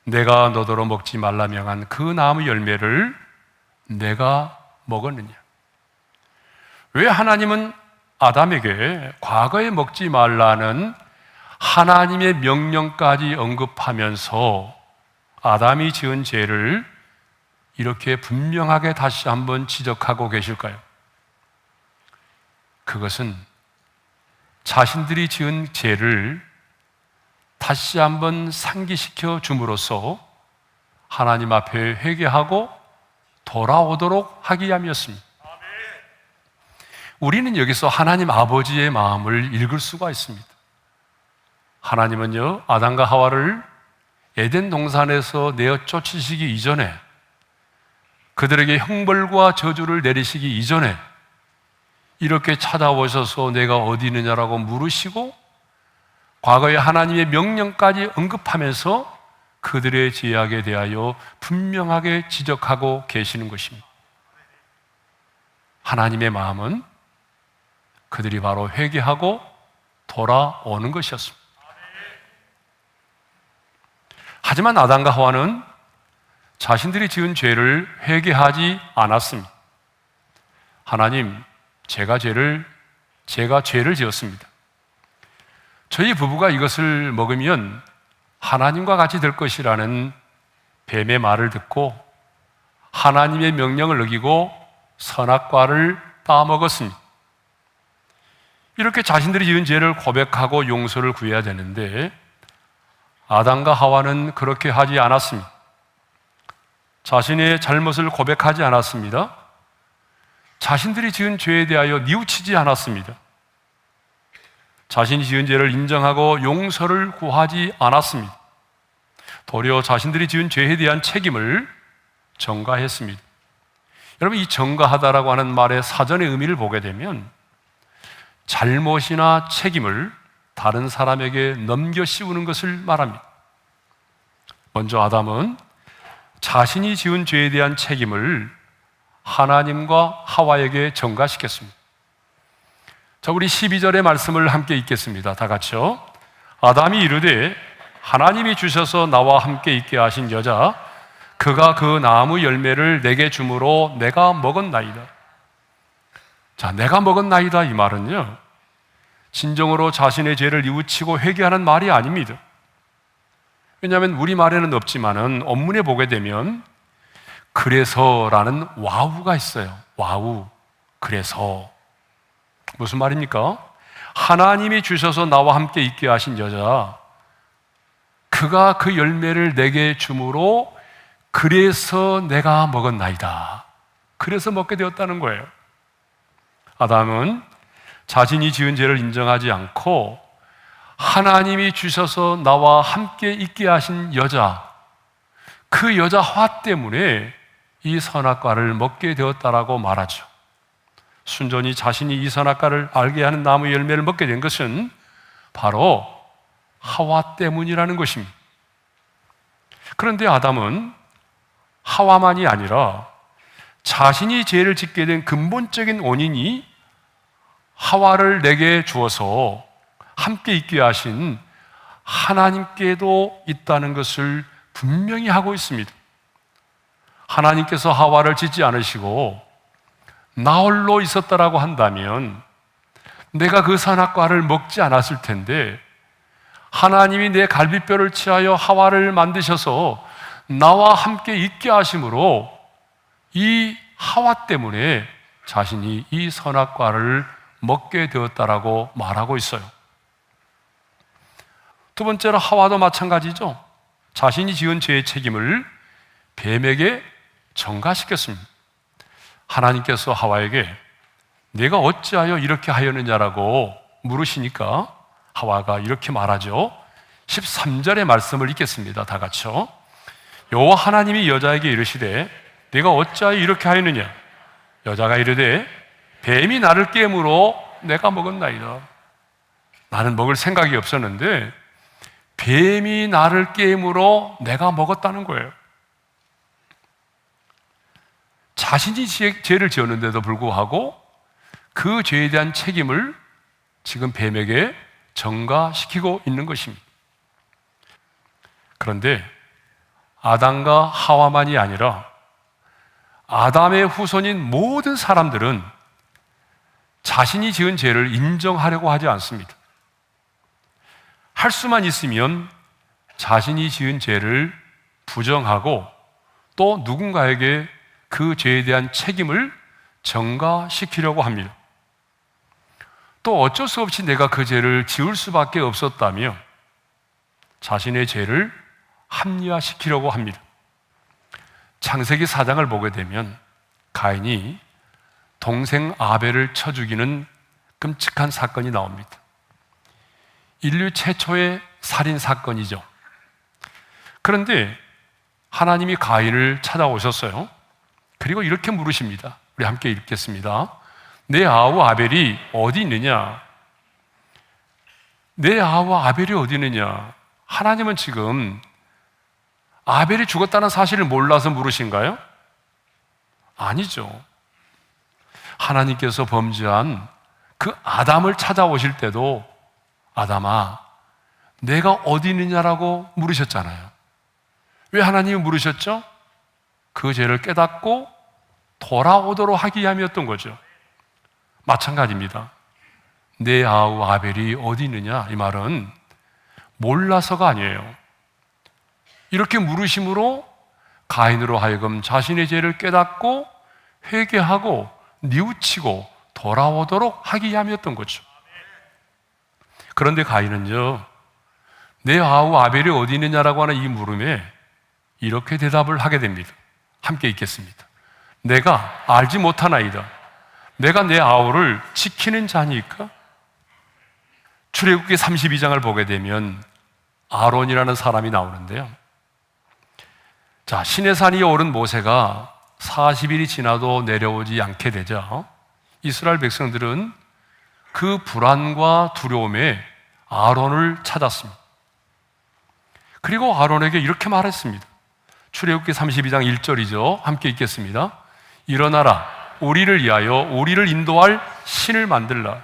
내가 너더러 먹지 말라 명한 그 나무 열매를 내가 먹었느냐? 왜 하나님은 아담에게 과거에 먹지 말라는 하나님의 명령까지 언급하면서 아담이 지은 죄를 이렇게 분명하게 다시 한번 지적하고 계실까요? 그것은 자신들이 지은 죄를 다시 한번 상기시켜 줌으로써 하나님 앞에 회개하고 돌아오도록 하기 위함이었습니다. 우리는 여기서 하나님 아버지의 마음을 읽을 수가 있습니다. 하나님은요, 아담과 하와를 에덴 동산에서 내어 쫓으시기 이전에, 그들에게 형벌과 저주를 내리시기 이전에 이렇게 찾아오셔서 내가 어디 있느냐라고 물으시고 과거에 하나님의 명령까지 언급하면서 그들의 죄악에 대하여 분명하게 지적하고 계시는 것입니다. 하나님의 마음은 그들이 바로 회개하고 돌아오는 것이었습니다. 하지만 아담과 하와는 자신들이 지은 죄를 회개하지 않았습니다. 하나님, 제가 죄를 지었습니다. 저희 부부가 이것을 먹으면 하나님과 같이 될 것이라는 뱀의 말을 듣고 하나님의 명령을 어기고 선악과를 따먹었습니다. 이렇게 자신들이 지은 죄를 고백하고 용서를 구해야 되는데 아담과 하와는 그렇게 하지 않았습니다. 자신의 잘못을 고백하지 않았습니다. 자신들이 지은 죄에 대하여 뉘우치지 않았습니다. 자신이 지은 죄를 인정하고 용서를 구하지 않았습니다. 도리어 자신들이 지은 죄에 대한 책임을 전가했습니다. 여러분, 이 전가하다라고 하는 말의 사전의 의미를 보게 되면 잘못이나 책임을 다른 사람에게 넘겨 씌우는 것을 말합니다. 먼저 아담은 자신이 지은 죄에 대한 책임을 하나님과 하와에게 전가시켰습니다. 자, 우리 12절의 말씀을 함께 읽겠습니다. 다 같이요. 아담이 이르되 하나님이 주셔서 나와 함께 있게 하신 여자 그가 그 나무 열매를 내게 주므로 내가 먹었나이다. 자, 내가 먹었나이다 이 말은요, 진정으로 자신의 죄를 뉘우치고 회개하는 말이 아닙니다. 왜냐하면 우리말에는 없지만은 원문에 보게 되면 그래서라는 와우가 있어요. 와우. 그래서 무슨 말입니까? 하나님이 주셔서 나와 함께 있게 하신 여자 그가 그 열매를 내게 주므로 그래서 내가 먹었나이다. 그래서 먹게 되었다는 거예요. 아담은 자신이 지은 죄를 인정하지 않고 하나님이 주셔서 나와 함께 있게 하신 여자, 그 여자 하와 때문에 이 선악과를 먹게 되었다라고 말하죠. 순전히 자신이 이 선악과를 알게 하는 나무 열매를 먹게 된 것은 바로 하와 때문이라는 것입니다. 그런데 아담은 하와만이 아니라 자신이 죄를 짓게 된 근본적인 원인이 하와를 내게 주어서 함께 있게 하신 하나님께도 있다는 것을 분명히 하고 있습니다. 하나님께서 하와를 짓지 않으시고 나 홀로 있었다라고 한다면 내가 그 선악과를 먹지 않았을 텐데, 하나님이 내 갈비뼈를 치하여 하와를 만드셔서 나와 함께 있게 하심으로 이 하와 때문에 자신이 이 선악과를 먹게 되었다라고 말하고 있어요. 두 번째로 하와도 마찬가지죠. 자신이 지은 죄의 책임을 뱀에게 전가시켰습니다. 하나님께서 하와에게 내가 어찌하여 이렇게 하였느냐라고 물으시니까 하와가 이렇게 말하죠. 13절의 말씀을 읽겠습니다. 다 같이요. 여호와 하나님이 여자에게 이르시되 내가 어찌하여 이렇게 하였느냐? 여자가 이르되 뱀이 나를 깨므로 내가 먹었나이다. 나는 먹을 생각이 없었는데 뱀이 나를 깨므로 내가 먹었다는 거예요. 자신이 죄를 지었는데도 불구하고 그 죄에 대한 책임을 지금 뱀에게 전가시키고 있는 것입니다. 그런데 아담과 하와만이 아니라 아담의 후손인 모든 사람들은 자신이 지은 죄를 인정하려고 하지 않습니다. 할 수만 있으면 자신이 지은 죄를 부정하고 또 누군가에게 그 죄에 대한 책임을 전가시키려고 합니다. 또 어쩔 수 없이 내가 그 죄를 지을 수밖에 없었다며 자신의 죄를 합리화시키려고 합니다. 창세기 4장을 보게 되면 가인이 동생 아벨을 쳐 죽이는 끔찍한 사건이 나옵니다. 인류 최초의 살인 사건이죠. 그런데 하나님이 가인을 찾아오셨어요. 그리고 이렇게 물으십니다. 우리 함께 읽겠습니다. 내 아우 아벨이 어디 있느냐? 내 아우 아벨이 어디 있느냐? 하나님은 지금 아벨이 죽었다는 사실을 몰라서 물으신가요? 아니죠. 하나님께서 범죄한 그 아담을 찾아오실 때도 아담아, 내가 어디 있느냐라고 물으셨잖아요. 왜 하나님이 물으셨죠? 그 죄를 깨닫고 돌아오도록 하기 위함이었던 거죠. 마찬가지입니다. 내 아우 아벨이 어디 있느냐? 이 말은 몰라서가 아니에요. 이렇게 물으심으로 가인으로 하여금 자신의 죄를 깨닫고 회개하고 뉘우치고 돌아오도록 하기 위함이었던 거죠. 그런데 가인은요, 내 아우 아벨이 어디 있느냐라고 하는 이 물음에 이렇게 대답을 하게 됩니다. 함께 읽겠습니다. 내가 알지 못하나이다. 내가 내 아우를 지키는 자니까? 출애굽기 32장을 보게 되면 아론이라는 사람이 나오는데요. 자, 시내산 위에 오른 모세가 40일이 지나도 내려오지 않게 되자 이스라엘 백성들은 그 불안과 두려움에 아론을 찾았습니다. 그리고 아론에게 이렇게 말했습니다. 출애굽기 32장 1절이죠. 함께 읽겠습니다. 일어나라, 우리를 위하여 우리를 인도할 신을 만들라.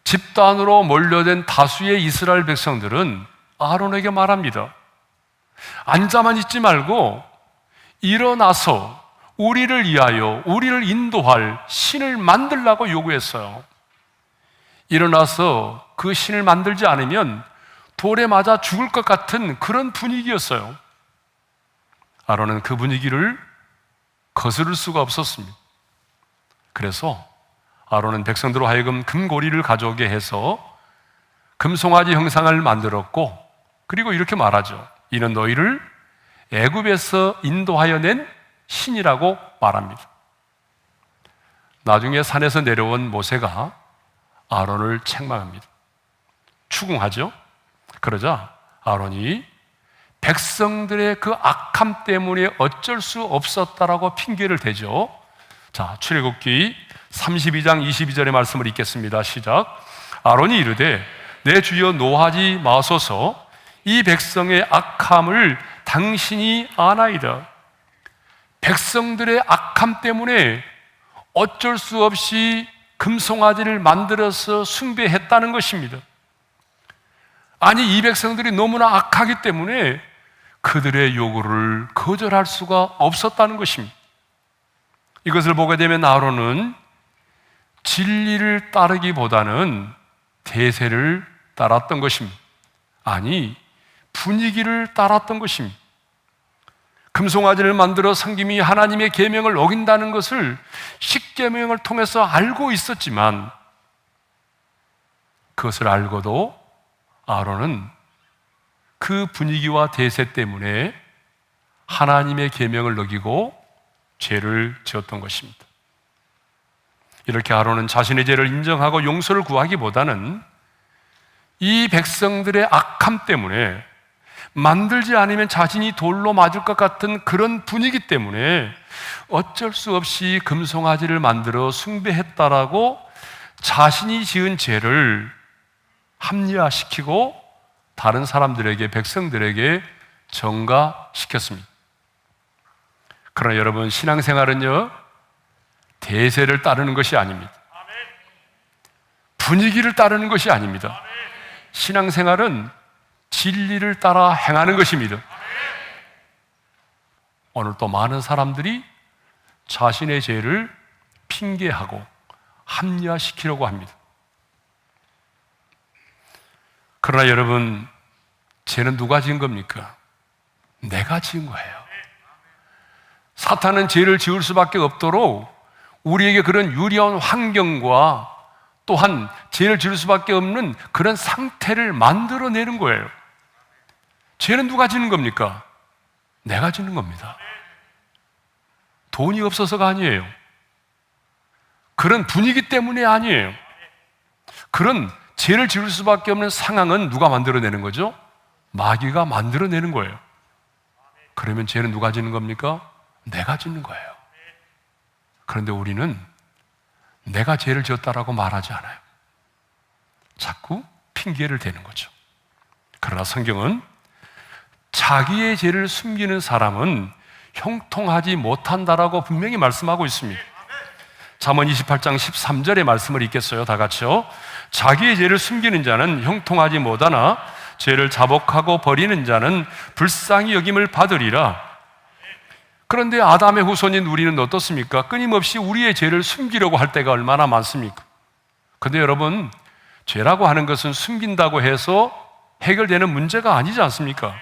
집단으로 몰려든 다수의 이스라엘 백성들은 아론에게 말합니다. 앉아만 있지 말고 일어나서 우리를 위하여 우리를 인도할 신을 만들라고 요구했어요. 일어나서 그 신을 만들지 않으면 돌에 맞아 죽을 것 같은 그런 분위기였어요. 아론은 그 분위기를 거스를 수가 없었습니다. 그래서 아론은 백성들로 하여금 금고리를 가져오게 해서 금송아지 형상을 만들었고, 그리고 이렇게 말하죠. 이는 너희를 애굽에서 인도하여 낸 신이라고 말합니다. 나중에 산에서 내려온 모세가 아론을 책망합니다. 추궁하죠. 그러자 아론이 백성들의 그 악함 때문에 어쩔 수 없었다라고 핑계를 대죠. 자, 출애굽기 32장 22절의 말씀을 읽겠습니다. 시작. 아론이 이르되 내 주여 노하지 마소서, 이 백성의 악함을 당신이 아나이다. 백성들의 악함 때문에 어쩔 수 없이 금송아지를 만들어서 숭배했다는 것입니다. 아니, 이 백성들이 너무나 악하기 때문에 그들의 요구를 거절할 수가 없었다는 것입니다. 이것을 보게 되면 아론은 진리를 따르기보다는 대세를 따랐던 것입니다. 아니, 분위기를 따랐던 것입니다. 금송아지를 만들어 섬김이 하나님의 계명을 어긴다는 것을 십계명을 통해서 알고 있었지만, 그것을 알고도 아론은 그 분위기와 대세 때문에 하나님의 계명을 어기고 죄를 지었던 것입니다. 이렇게 아론은 자신의 죄를 인정하고 용서를 구하기보다는 이 백성들의 악함 때문에, 만들지 않으면 자신이 돌로 맞을 것 같은 그런 분위기 때문에 어쩔 수 없이 금송아지를 만들어 숭배했다라고 자신이 지은 죄를 합리화시키고 다른 사람들에게, 백성들에게 전가시켰습니다. 그러나 여러분, 신앙생활은요, 대세를 따르는 것이 아닙니다. 분위기를 따르는 것이 오늘 또 많은 사람들이 자신의 죄를 핑계하고 합리화시키려고 합니다. 그러나 여러분, 죄는 누가 지은 겁니까? 내가 지은 거예요. 사탄은 죄를 지을 수밖에 없도록 우리에게 그런 유리한 환경과 또한 죄를 지을 수밖에 없는 그런 상태를 만들어내는 거예요. 죄는 누가 지는 겁니까? 내가 지는 겁니다. 돈이 없어서가 아니에요. 그런 분위기 때문에 아니에요. 그런 죄를 지을 수밖에 없는 상황은 누가 만들어내는 거죠? 마귀가 만들어내는 거예요. 그러면 죄는 누가 지는 겁니까? 내가 짓는 거예요. 그런데 우리는 내가 죄를 지었다라고 말하지 않아요. 자꾸 핑계를 대는 거죠. 그러나 성경은 자기의 죄를 숨기는 사람은 형통하지 못한다라고 분명히 말씀하고 있습니다. 잠언 28장 13절의 말씀을 읽겠어요. 다 같이요. 자기의 죄를 숨기는 자는 형통하지 못하나 죄를 자복하고 버리는 자는 불쌍히 여김을 받으리라. 그런데 아담의 후손인 우리는 어떻습니까? 끊임없이 우리의 죄를 숨기려고 할 때가 얼마나 많습니까? 그런데 여러분, 죄라고 하는 것은 숨긴다고 해서 해결되는 문제가 아니지 않습니까?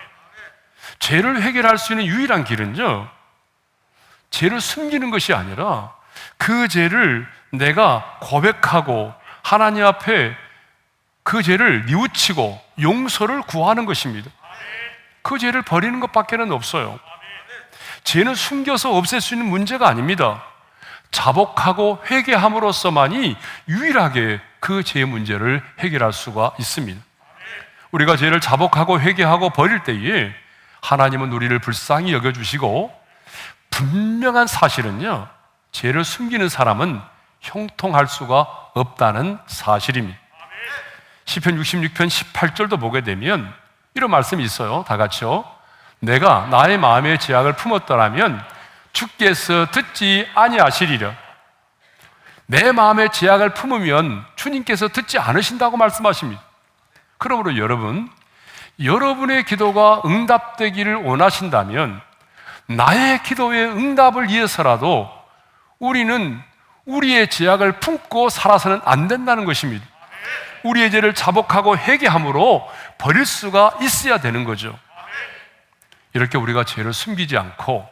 죄를 해결할 수 있는 유일한 길은요, 죄를 숨기는 것이 아니라 그 죄를 내가 고백하고 하나님 앞에 그 죄를 뉘우치고 용서를 구하는 것입니다. 그 죄를 버리는 것밖에는 없어요. 죄는 숨겨서 없앨 수 있는 문제가 아닙니다. 자복하고 회개함으로써만이 유일하게 그 죄의 문제를 해결할 수가 있습니다. 우리가 죄를 자복하고 회개하고 버릴 때에 하나님은 우리를 불쌍히 여겨주시고, 분명한 사실은요, 죄를 숨기는 사람은 형통할 수가 없다는 사실입니다. 시편 66편 18절도 보게 되면 이런 말씀이 있어요. 다 같이요. 내가 나의 마음의 죄악을 품었더라면 주께서 듣지 아니하시리라. 내 마음의 죄악을 품으면 주님께서 듣지 않으신다고 말씀하십니다. 그러므로 여러분, 여러분의 기도가 응답되기를 원하신다면 나의 기도의 응답을 위해서라도 우리는 우리의 죄악을 품고 살아서는 안 된다는 것입니다. 우리의 죄를 자복하고 회개함으로 버릴 수가 있어야 되는 거죠. 이렇게 우리가 죄를 숨기지 않고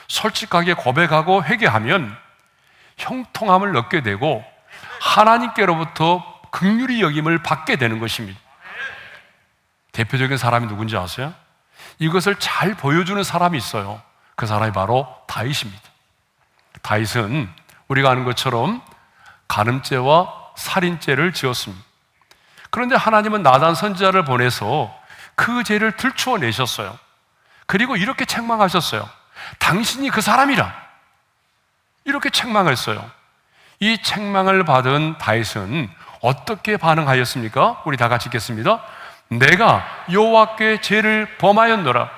솔직하게 고백하고 회개하면 형통함을 얻게 되고 하나님께로부터 긍휼히 여김을 받게 되는 것입니다. 대표적인 사람이 누군지 아세요? 이것을 잘 보여주는 사람이 있어요. 그 사람이 바로 다윗입니다. 다윗은 우리가 아는 것처럼 간음죄와 살인죄를 지었습니다. 그런데 하나님은 나단 선지자를 보내서 그 죄를 들추어내셨어요. 그리고 이렇게 책망하셨어요. 당신이 그 사람이라. 이렇게 책망했어요. 이 책망을 받은 다윗은 어떻게 반응하였습니까? 우리 다 같이 읽겠습니다. 내가 여호와께 죄를 범하였노라.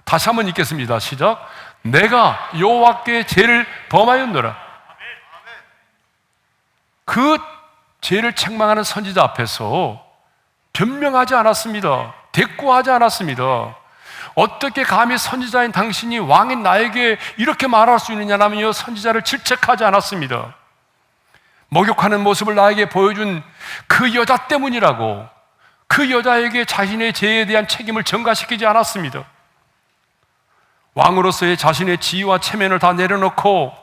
다시 한번 읽겠습니다. 시작. 내가 여호와께 죄를 범하였노라. 그 죄를 책망하는 선지자 앞에서 변명하지 않았습니다. 대꾸하지 않았습니다. 어떻게 감히 선지자인 당신이 왕인 나에게 이렇게 말할 수 있느냐라며 선지자를 질책하지 않았습니다. 목욕하는 모습을 나에게 보여준 그 여자 때문이라고 그 여자에게 자신의 죄에 대한 책임을 전가시키지 않았습니다. 왕으로서의 자신의 지위와 체면을 다 내려놓고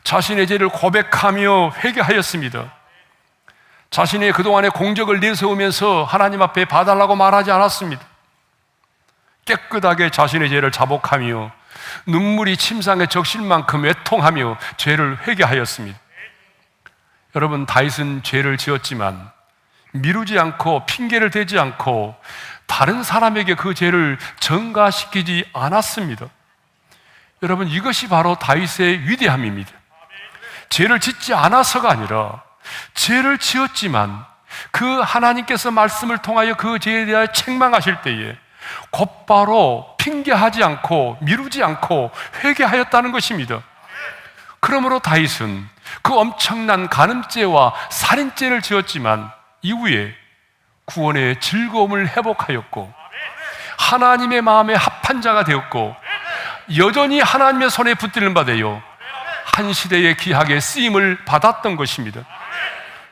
자신의 죄를 고백하며 회개하였습니다. 자신의 그동안의 공적을 내세우면서 하나님 앞에 봐달라고 말하지 않았습니다. 깨끗하게 자신의 죄를 자복하며 눈물이 침상에 적실 만큼 애통하며 죄를 회개하였습니다. 여러분, 다윗은 죄를 지었지만 미루지 않고 핑계를 대지 않고 다른 사람에게 그 죄를 전가시키지 않았습니다. 여러분, 이것이 바로 다윗의 위대함입니다. 죄를 짓지 않아서가 아니라 죄를 지었지만 그 하나님께서 말씀을 통하여 그 죄에 대하여 책망하실 때에 곧바로 핑계하지 않고 미루지 않고 회개하였다는 것입니다. 그러므로 다윗은 그 엄청난 간음죄와 살인죄를 지었지만 이후에 구원의 즐거움을 회복하였고 하나님의 마음에 합한 자가 되었고 여전히 하나님의 손에 붙들림 받아요. 한 시대에 귀하게 쓰임을 받았던 것입니다.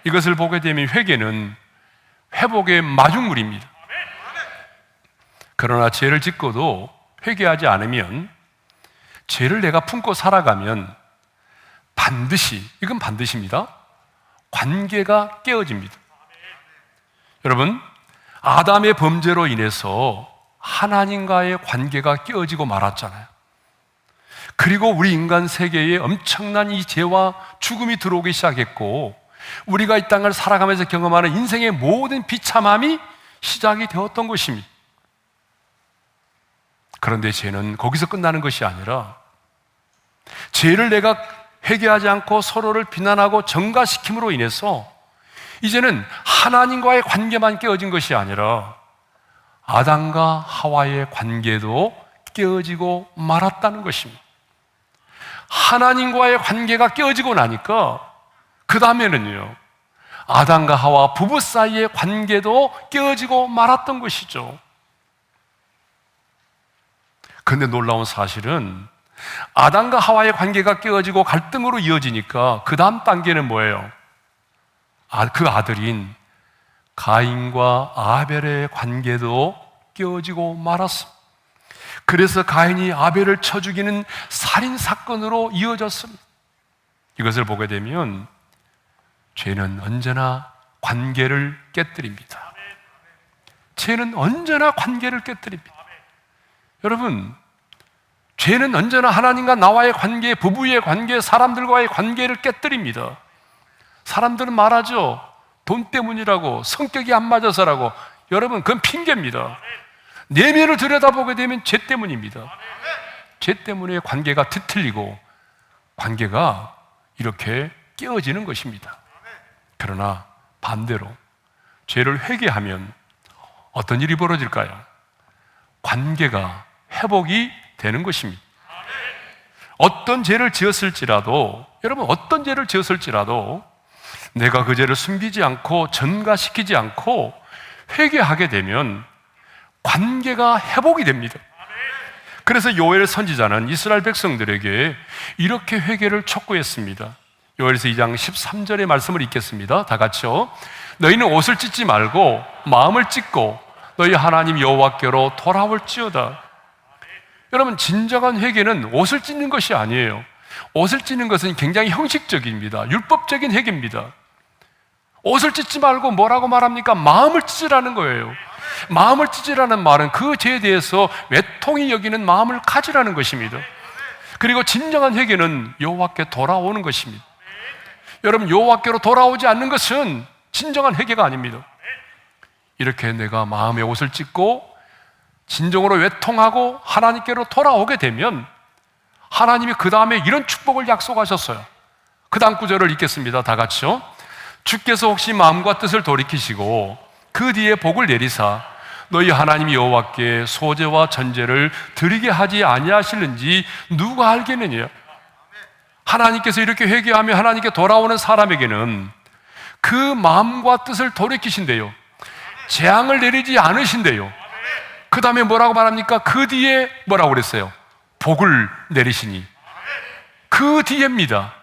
이것을 보게 되면 회개는 회복의 마중물입니다. 그러나 죄를 짓고도 회개하지 않으면, 죄를 내가 품고 살아가면 반드시, 이건 반드시입니다, 관계가 깨어집니다. 여러분, 아담의 범죄로 인해서 하나님과의 관계가 깨어지고 말았잖아요. 그리고 우리 인간 세계에 엄청난 이 죄와 죽음이 들어오기 시작했고, 우리가 이 땅을 살아가면서 경험하는 인생의 모든 비참함이 시작이 되었던 것입니다. 그런데 죄는 거기서 끝나는 것이 아니라, 죄를 내가 회개하지 않고 서로를 비난하고 정죄시킴으로 인해서 이제는 하나님과의 관계만 깨어진 것이 아니라 아담과 하와의 관계도 깨어지고 말았다는 것입니다. 하나님과의 관계가 깨어지고 나니까 그 다음에는요, 아담과 하와 부부 사이의 관계도 깨어지고 말았던 것이죠. 그런데 놀라운 사실은 아담과 하와의 관계가 깨어지고 갈등으로 이어지니까 그 다음 단계는 뭐예요? 그 아들인 가인과 아벨의 관계도 깨어지고 말았습니다. 그래서 가인이 아벨을 쳐 죽이는 살인사건으로 이어졌습니다. 이것을 보게 되면 죄는 언제나 관계를 깨뜨립니다. 죄는 언제나 관계를 깨뜨립니다. 여러분, 죄는 언제나 하나님과 나와의 관계, 부부의 관계, 사람들과의 관계를 깨뜨립니다. 사람들은 말하죠. 돈 때문이라고, 성격이 안 맞아서라고. 여러분, 그건 핑계입니다. 내면을 들여다보게 되면 죄 때문입니다. 죄 때문에 관계가 뒤틀리고 관계가 이렇게 깨어지는 것입니다. 그러나 반대로 죄를 회개하면 어떤 일이 벌어질까요? 관계가 회복이 되는 것입니다. 어떤 죄를 지었을지라도, 여러분, 어떤 죄를 지었을지라도 내가 그 죄를 숨기지 않고 전가시키지 않고 회개하게 되면 관계가 회복이 됩니다. 그래서 요엘 선지자는 이스라엘 백성들에게 이렇게 회개를 촉구했습니다. 요엘서 2장 13절의 말씀을 읽겠습니다. 다 같이요. 너희는 옷을 찢지 말고 마음을 찢고 너희 하나님 여호와께로 돌아올지어다. 여러분, 진정한 회개는 옷을 찢는 것이 아니에요. 옷을 찢는 것은 굉장히 형식적입니다. 율법적인 회개입니다. 옷을 찢지 말고 뭐라고 말합니까? 마음을 찢으라는 거예요. 마음을 찢으라는 말은 그 죄에 대해서 외통이 여기는 마음을 가지라는 것입니다. 그리고 진정한 회개는 여호와께 돌아오는 것입니다. 여러분, 여호와께로 돌아오지 않는 것은 진정한 회개가 아닙니다. 이렇게 내가 마음의 옷을 찢고 진정으로 외통하고 하나님께로 돌아오게 되면 하나님이 그 다음에 이런 축복을 약속하셨어요. 그 다음 구절을 읽겠습니다. 다 같이요. 주께서 혹시 마음과 뜻을 돌이키시고 그 뒤에 복을 내리사 너희 하나님 여호와께 소제와 전제를 드리게 하지 아니하실는지 누가 알겠느냐. 하나님께서 이렇게 회개하며 하나님께 돌아오는 사람에게는 그 마음과 뜻을 돌이키신대요. 재앙을 내리지 않으신대요. 그 다음에 뭐라고 말합니까? 그 뒤에 뭐라고 그랬어요? 복을 내리시니. 그 뒤에입니다.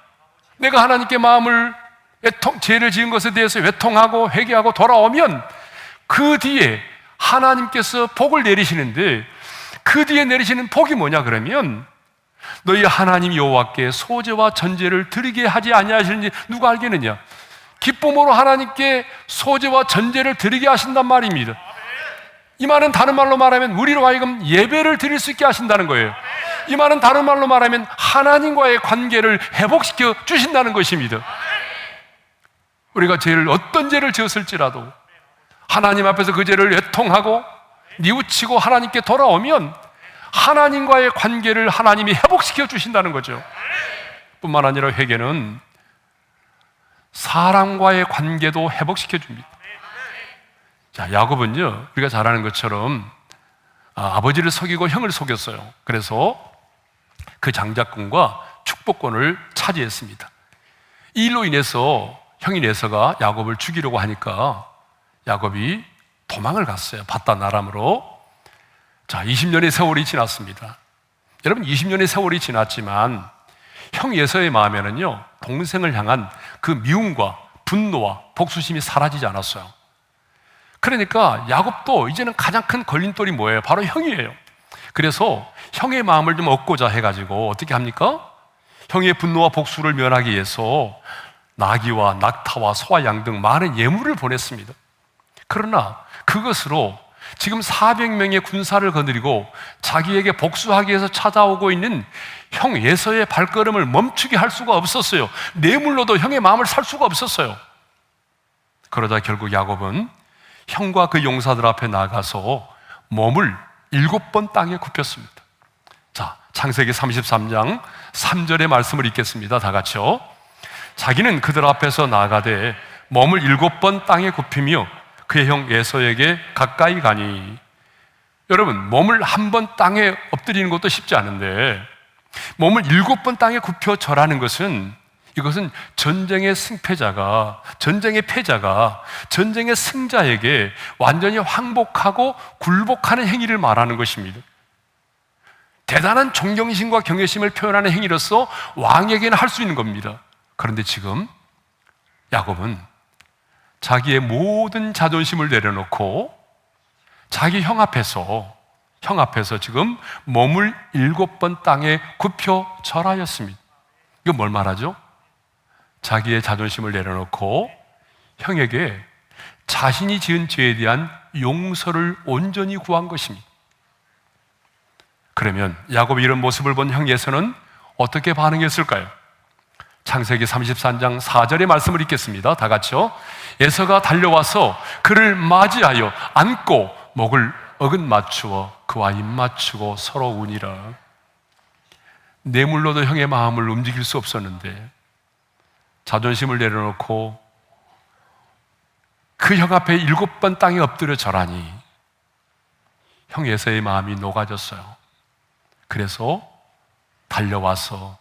내가 하나님께 마음을 죄를 지은 것에 대해서 외통하고 회개하고 돌아오면 그 뒤에 하나님께서 복을 내리시는데, 그 뒤에 내리시는 복이 뭐냐 그러면 너희 하나님 여호와께 소제와 전제를 드리게 하지 아니하시는지 누가 알겠느냐. 기쁨으로 하나님께 소제와 전제를 드리게 하신단 말입니다. 이 말은 다른 말로 말하면 우리로 하여금 예배를 드릴 수 있게 하신다는 거예요. 이 말은 다른 말로 말하면 하나님과의 관계를 회복시켜 주신다는 것입니다. 우리가 어떤 죄를 지었을지라도 하나님 앞에서 그 죄를 외통하고 뉘우치고 하나님께 돌아오면 하나님과의 관계를 하나님이 회복시켜 주신다는 거죠. 뿐만 아니라 회개는 사람과의 관계도 회복시켜 줍니다. 자, 야곱은요, 우리가 잘 아는 것처럼 아버지를 속이고 형을 속였어요. 그래서 그 장자권과 축복권을 차지했습니다. 이 일로 인해서 형인 에서가 야곱을 죽이려고 하니까 야곱이 도망을 갔어요. 바단 아람으로. 자, 20년의 세월이 지났습니다. 여러분 20년의 세월이 지났지만 형 에서의 마음에는요 동생을 향한 그 미움과 분노와 복수심이 사라지지 않았어요. 그러니까 야곱도 이제는 가장 큰 걸림돌이 뭐예요? 바로 형이에요. 그래서 형의 마음을 좀 얻고자 해가지고 어떻게 합니까? 형의 분노와 복수를 면하기 위해서 나귀와 낙타와 소와 양 등 많은 예물을 보냈습니다. 그러나 그것으로 지금 400명의 군사를 거느리고 자기에게 복수하기 위해서 찾아오고 있는 형 에서의 발걸음을 멈추게 할 수가 없었어요. 뇌물로도 형의 마음을 살 수가 없었어요. 그러자 결국 야곱은 형과 그 용사들 앞에 나가서 몸을 7번 땅에 굽혔습니다. 자, 창세기 33장 3절의 말씀을 읽겠습니다. 다 같이요. 자기는 그들 앞에서 나가되 몸을 7번 땅에 굽히며 그의 형 에서에게 가까이 가니. 여러분, 몸을 한 번 땅에 엎드리는 것도 쉽지 않은데 몸을 7번 땅에 굽혀 절하는 것은, 이것은 전쟁의 승패자가, 전쟁의 패자가 전쟁의 승자에게 완전히 항복하고 굴복하는 행위를 말하는 것입니다. 대단한 존경심과 경외심을 표현하는 행위로서 왕에게는 할 수 있는 겁니다. 그런데 지금 야곱은 자기의 모든 자존심을 내려놓고 자기 형 앞에서 지금 몸을 7번 땅에 굽혀 절하였습니다. 이거 뭘 말하죠? 자기의 자존심을 내려놓고 형에게 자신이 지은 죄에 대한 용서를 온전히 구한 것입니다. 그러면 야곱이 이런 모습을 본 형 에서는 어떻게 반응했을까요? 창세기 33장 4절의 말씀을 읽겠습니다. 다 같이요. 에서가 달려와서 그를 맞이하여 안고 목을 어긋맞추어 그와 입맞추고 서로 우니라. 뇌물로도 형의 마음을 움직일 수 없었는데 자존심을 내려놓고 그 형 앞에 7번 땅에 엎드려 절하니 형 에서의 마음이 녹아졌어요. 그래서 달려와서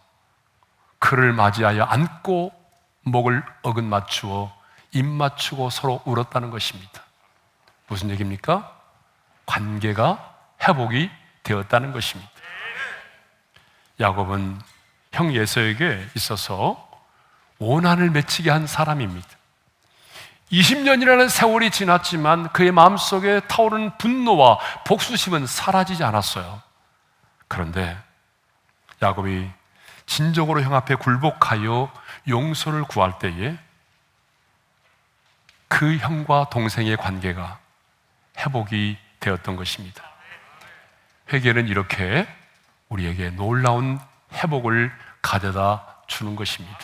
그를 맞이하여 안고 목을 어긋맞추어 입맞추고 서로 울었다는 것입니다. 무슨 얘기입니까? 관계가 회복이 되었다는 것입니다. 야곱은 형 에서에게 있어서 오난을 맺히게 한 사람입니다. 20년이라는 세월이 지났지만 그의 마음속에 타오르는 분노와 복수심은 사라지지 않았어요. 그런데 야곱이 진정으로 형 앞에 굴복하여 용서를 구할 때에 그 형과 동생의 관계가 회복이 되었던 것입니다. 회개는 이렇게 우리에게 놀라운 회복을 가져다 주는 것입니다.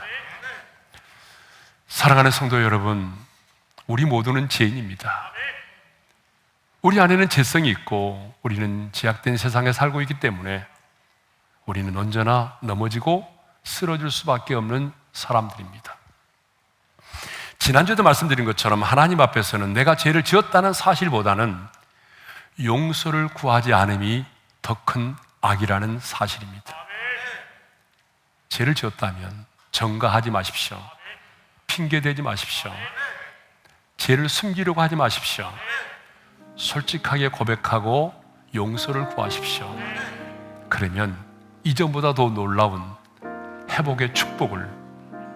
사랑하는 성도 여러분, 우리 모두는 죄인입니다. 우리 안에는 죄성이 있고 우리는 제약된 세상에 살고 있기 때문에 우리는 언제나 넘어지고 쓰러질 수밖에 없는 사람들입니다. 지난주에도 말씀드린 것처럼 하나님 앞에서는 내가 죄를 지었다는 사실보다는 용서를 구하지 않음이 더 큰 악이라는 사실입니다. 죄를 지었다면 전가하지 마십시오. 핑계대지 마십시오. 죄를 숨기려고 하지 마십시오. 솔직하게 고백하고 용서를 구하십시오. 그러면 이전보다 더 놀라운 회복의 축복을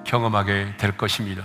경험하게 될 것입니다.